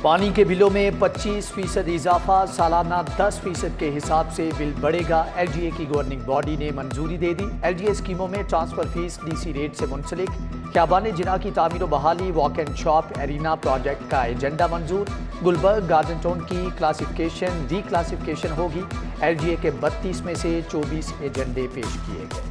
پانی کے بلوں میں 25% اضافہ، سالانہ 10% کے حساب سے بل بڑھے گا۔ ایل ڈی اے کی گورننگ باڈی نے منظوری دے دی۔ ایل ڈی اے اسکیموں میں transfer fee D C rate سے منسلک۔ خیابان جناح کی تعمیر و بحالی، walk and shop arena project کا ایجنڈا منظور۔ گلبرگ گارڈن ٹاؤن کی کلاسیفیکیشن ڈی کلاسیفیکیشن ہوگی۔ ایل ڈی اے کے 32 میں سے 24 ایجنڈے پیش کیے گئے۔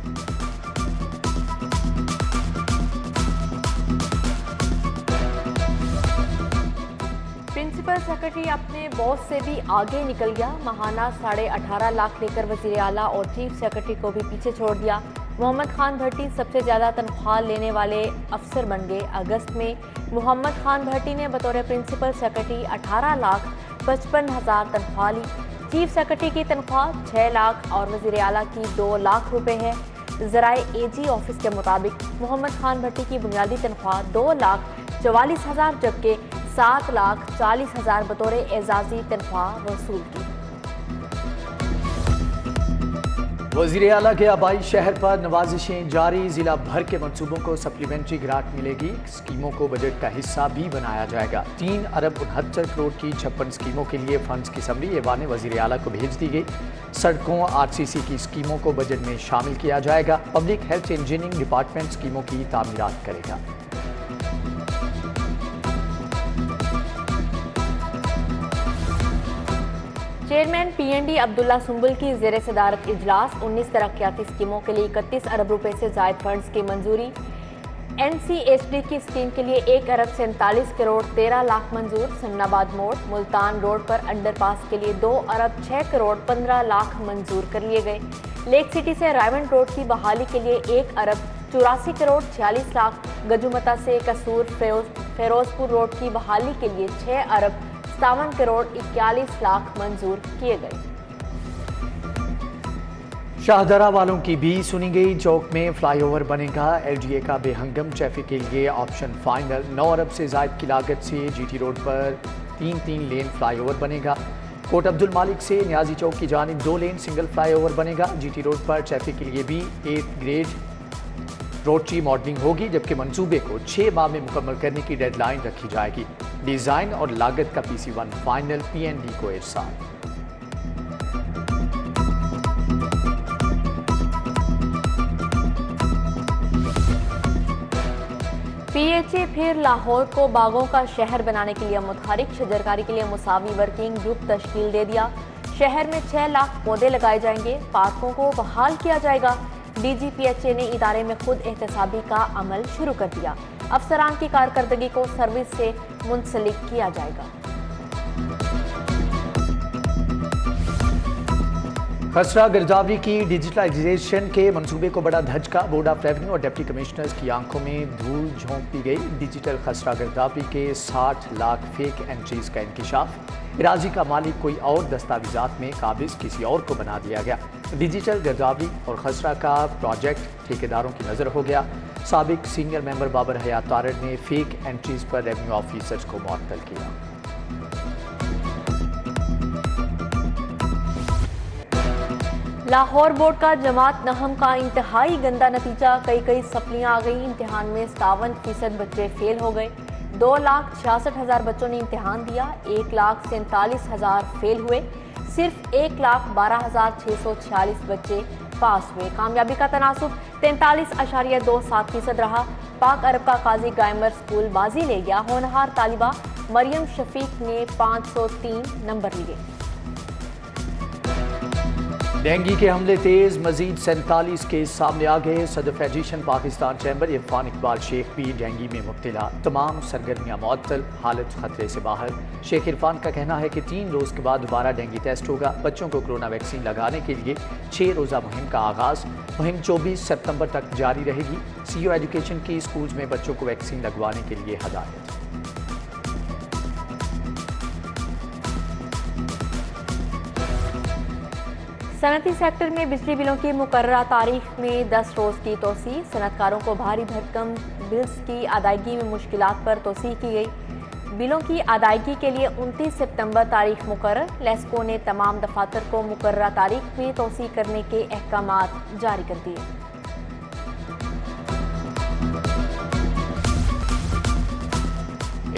پرنسپل سیکرٹری اپنے باس سے بھی آگے نکل گیا۔ ماہانہ 18.5 لاکھ لے کر وزیر اعلیٰ اور چیف سیکرٹری کو بھی پیچھے چھوڑ دیا۔ محمد خان بھٹی سب سے زیادہ تنخواہ لینے والے افسر بن گئے۔ اگست میں محمد خان بھٹی نے بطور پرنسپل سیکرٹری 18,55,000 تنخواہ لی۔ چیف سیکرٹری کی تنخواہ 6 لاکھ اور وزیر اعلیٰ کی 2 لاکھ روپے ہے۔ ذرائع اے جی آفس کے مطابق محمد خان بھٹی کی بنیادی تنخواہ 2,44,000 جبکہ 7,40,000 بطور اعزازی تنخواہ وصول کی۔ وزیر اعلیٰ کے آبائی شہر پر نوازشیں جاری۔ ضلع بھر کے منصوبوں کو سپلیمنٹری گرانٹ ملے گی۔ اسکیموں کو بجٹ کا حصہ بھی بنایا جائے گا۔ 3.69 ارب کی 56 اسکیموں کے لیے فنڈز کی سمری ایوان وزیر اعلیٰ کو بھیج دی گئی۔ سڑکوں آر سی سی کی اسکیموں کو بجٹ میں شامل کیا جائے گا۔ پبلک ہیلتھ انجینئرنگ ڈپارٹمنٹ اسکیموں کی تعمیرات کرے گا۔ چیئرمین پی این ڈی عبداللہ سنبل کی زیر صدارت اجلاس۔ 19 ترقیاتی اسکیموں کے لیے 31 ارب روپے سے زائد فنڈز کی منظوری۔ این سی ایچ ڈی کی اسکیم کے لیے 1 ارب 47 کروڑ 13 لاکھ منظور۔ سمن آباد موڑ ملتان روڈ پر انڈر پاس کے لیے 2 ارب 6 کروڑ 15 لاکھ منظور کر لیے گئے۔ لیک سٹی سے رائمنڈ روڈ کی بحالی کے لیے 1 ارب 84 کروڑ 46 لاکھ۔ گجومتا سے قصور فیروز پور روڈ کی بحالی کے لیے 6 ارب 57 کروڑ 41 لاکھ منظور کیے گئے۔ شاہدرہ والوں کی بھی سنی گئی۔ چوک میں فلائی اوور بنے گا۔ ایل ڈی اے کا بے ہنگم ٹریفک کے لیے آپشن فائنل۔ 9 ارب سے زائد کی لاگت سے جی ٹی روڈ پر 3 لین فلائی اوور بنے گا۔ کوٹ عبد المالک سے نیازی چوک کی جانب 2 لین سنگل فلائی اوور بنے گا۔ جی ٹی روڈ پر ٹریفک کے لیے بھی 8 گریڈ روٹری ماڈلنگ ہوگی جبکہ منصوبے کو 6 ماہ میں مکمل کرنے کی ڈیڈ لائن رکھی جائے گی۔ ڈیزائن اور لاگت کا PC1 فائنل پی این ڈی کو ارسال۔ پی ایچ اے پھر لاہور کو باغوں کا شہر بنانے کے لیے متحرک۔ شجرکاری کے لیے مساوی ورکنگ گروپ تشکیل دے دیا۔ شہر میں 6 لاکھ پودے لگائے جائیں گے۔ پارکوں کو بحال کیا جائے گا۔ D G P H A نے ادارے میں خود احتسابی کا عمل شروع کر دیا۔ افسران کی کارکردگی کو سروس سے منسلک کیا جائے گا۔ خسرہ گرداوری کی ڈیجیٹلائزیشن کے منصوبے کو بڑا دھچکا۔ بورڈ آف ریونیو اور ڈپٹی کمشنرز کی آنکھوں میں دھول جھونک دی گئی۔ ڈیجیٹل خسرہ گرداوری کے 60 لاکھ فیک انٹریز کا انکشاف۔ اراضی کا مالک کوئی اور دستاویزات میں قابض کسی اور کو بنا دیا گیا۔ ڈیجیٹل گرداوری اور خسرہ کا پروجیکٹ ٹھیکیداروں کی نظر ہو گیا۔ سابق سینئر ممبر بابر حیات تارڑ نے فیک انٹریز پر ریونیو آفیسرز کو معطل کیا۔ لاہور بورڈ کا جماعت نہم کا انتہائی گندا نتیجہ۔ کئی سپلیاں آ گئیں۔ امتحان میں 57% بچے فیل ہو گئے۔ 2,66,000 بچوں نے امتحان دیا۔ 1,47,000 فیل ہوئے۔ صرف 1,12,646 بچے پاس ہوئے۔ کامیابی کا تناسب 43.27% رہا۔ پاک عرب کا قاضی گائمر سکول بازی لے گیا۔ ہونہار طالبہ مریم شفیق نے 503 نمبر لیے۔ ڈینگی کے حملے تیز، مزید 47 کیس سامنے آ گئے۔ صدر فیڈریشن پاکستان چیمبر عرفان اقبال شیخ بھی ڈینگی میں مبتلا۔ تمام سرگرمیاں معطل، حالت خطرے سے باہر۔ شیخ عرفان کا کہنا ہے کہ 3 روز کے بعد دوبارہ ڈینگی ٹیسٹ ہوگا۔ بچوں کو کورونا ویکسین لگانے کے لیے 6 روزہ مہم کا آغاز۔ مہم 24 ستمبر تک جاری رہے گی۔ سی او ایجوکیشن کی اسکولز میں بچوں کو ویکسین لگوانے کے لیے ہدایت۔ صنعتی سیکٹر میں بجلی بلوں کی مقررہ تاریخ میں 10 روز کی توسیع۔ صنعت کاروں کو بھاری بھرکم بلز کی ادائیگی میں مشکلات پر توسیع کی گئی۔ بلوں کی ادائیگی کے لیے 29 ستمبر تاریخ مقرر۔ لیسکو نے تمام دفاتر کو مقررہ تاریخ میں توسیع کرنے کے احکامات جاری کر دیے۔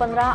15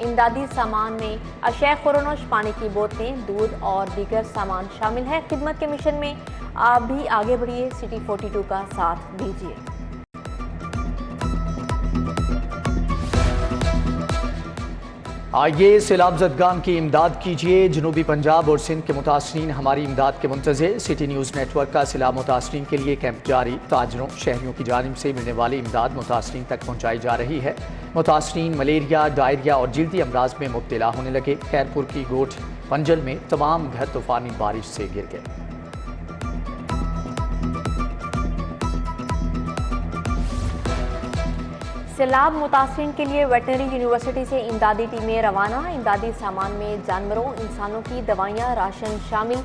امدادی سامان میں اشیاء خورنوش، پانی کی بوتلیں، دودھ اور دیگر سامان شامل ہے۔ خدمت کے مشن میں آپ بھی آگے بڑھیے، سٹی 42 کا ساتھ دیجیے۔ آئیے سیلاب زدگان کی امداد کیجیے۔ جنوبی پنجاب اور سندھ کے متاثرین ہماری امداد کے منتظر۔ سٹی نیوز نیٹ ورک کا سیلاب متاثرین کے لیے کیمپ جاری۔ تاجروں، شہریوں کی جانب سے ملنے والی امداد متاثرین تک پہنچائی جا رہی ہے۔ متاثرین ملیریا، ڈائریا اور جلدی امراض میں مبتلا ہونے لگے۔ خیرپور کی گوٹھ پنجل میں تمام گھر طوفانی بارش سے گر گئے۔ سیلاب متاثرین کے لیے ویٹنری یونیورسٹی سے امدادی ٹیمیں روانہ۔ امدادی سامان میں جانوروں، انسانوں کی دوائیاں، راشن شامل۔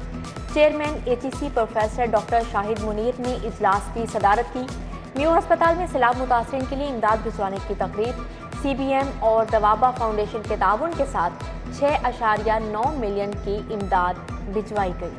چیئرمین ATC پروفیسر ڈاکٹر شاہد منیر نے اجلاس کی صدارت کی۔ میو ہسپتال میں سیلاب متاثرین کے لیے امداد بھجوانے کی تقریب۔ CBM اور دوابا فاؤنڈیشن کے تعاون کے ساتھ 6.9 ملین کی امداد بھجوائی گئی۔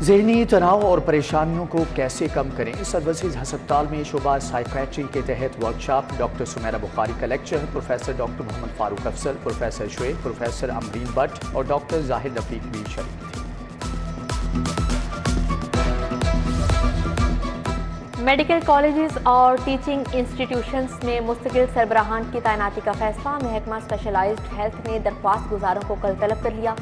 ذہنی تناؤ اور پریشانیوں کو کیسے کم کریں، سروسز ہسپتال میں شعبہ سائیکیٹری کے تحت ورکشاپ۔ ڈاکٹر سمیرہ بخاری کا lecture. Professor doctor Muhammad Farooq Afzal, professor Shoaib, professor Amreen but اور ڈاکٹر ظاہر رفیق بھی شریک تھے۔ میڈیکل کالجز اور ٹیچنگ انسٹیٹیوشنز میں مستقل سربراہان کی تعیناتی کا فیصلہ۔ محکمہ اسپیشلائزڈ ہیلتھ نے درخواست گزاروں کو کل طلب کر لیا۔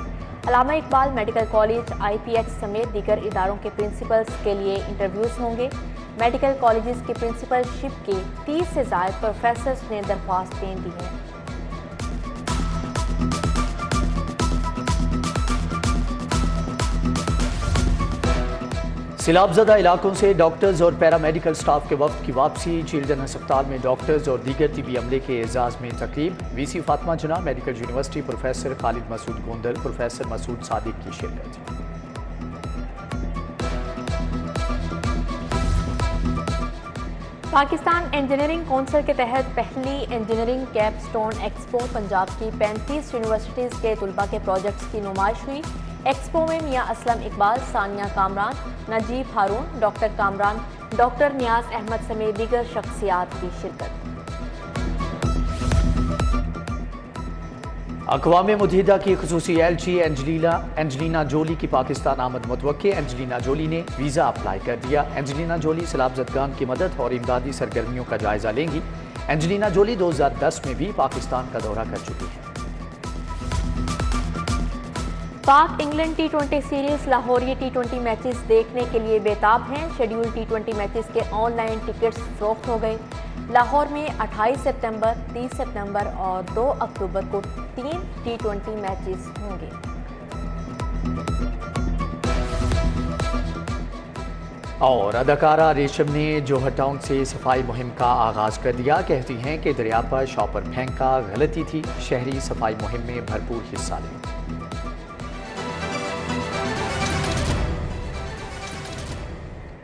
علامہ اقبال میڈیکل کالج، IPH سمیت دیگر اداروں کے پرنسپلز کے لیے انٹرویوز ہوں گے۔ میڈیکل کالجز کی پرنسپل شپ کے 30 سے زائد پروفیسرز نے درخواستیں دی ہیں۔ سیلاب زدہ علاقوں سے ڈاکٹرز اور پیرامیڈیکل سٹاف کے وفد کی واپسی۔ چلڈرن ہسپتال میں ڈاکٹرز اور دیگر طبی عملے کے اعزاز میں تقریب۔ VC Fatima Jinnah medical university, professor Khalid Masood Gondal, professor Masood Sadiq کی شرکت۔ پاکستان انجینئرنگ کونسل کے تحت پہلی engineering capstone expo. Punjab کی 35 یونیورسٹیز کے طلباء کے پروجیکٹس کی نمائش ہوئی۔ ایکسپو میں میاں اسلم اقبال، ثانیہ کامران، نجیب ہارون، ڈاکٹر کامران، ڈاکٹر نیاز احمد سمیت دیگر شخصیات کی شرکت۔ اقوام متحدہ کی خصوصی ایلچی اینجلینا جولی کی پاکستان آمد متوقع۔ اینجلینا جولی نے ویزا اپلائی کر دیا۔ اینجلینا جولی سیلاب زدگان کی مدد اور امدادی سرگرمیوں کا جائزہ لیں گی۔ اینجلینا جولی 2010 میں بھی پاکستان کا دورہ کر چکی ہیں۔ پاک England T20 series لاہوریہ T20 matches دیکھنے کے لیے بےتاب ہیں۔ شیڈیول T20 میچز کے آن لائن ٹکٹس فروخت ہو گئے۔ لاہور میں 28 سپتمبر، 30 سپتمبر اور 2 اکتوبر کو 3 T20 میچز ہوں گے۔ اور اداکارہ ریشم نے جوہر ٹاؤن سے صفائی مہم کا آغاز کر دیا۔ کہتی ہیں کہ دریا پر شاپر پھینکا غلطی تھی، شہری صفائی مہم میں بھرپور حصہ لیں۔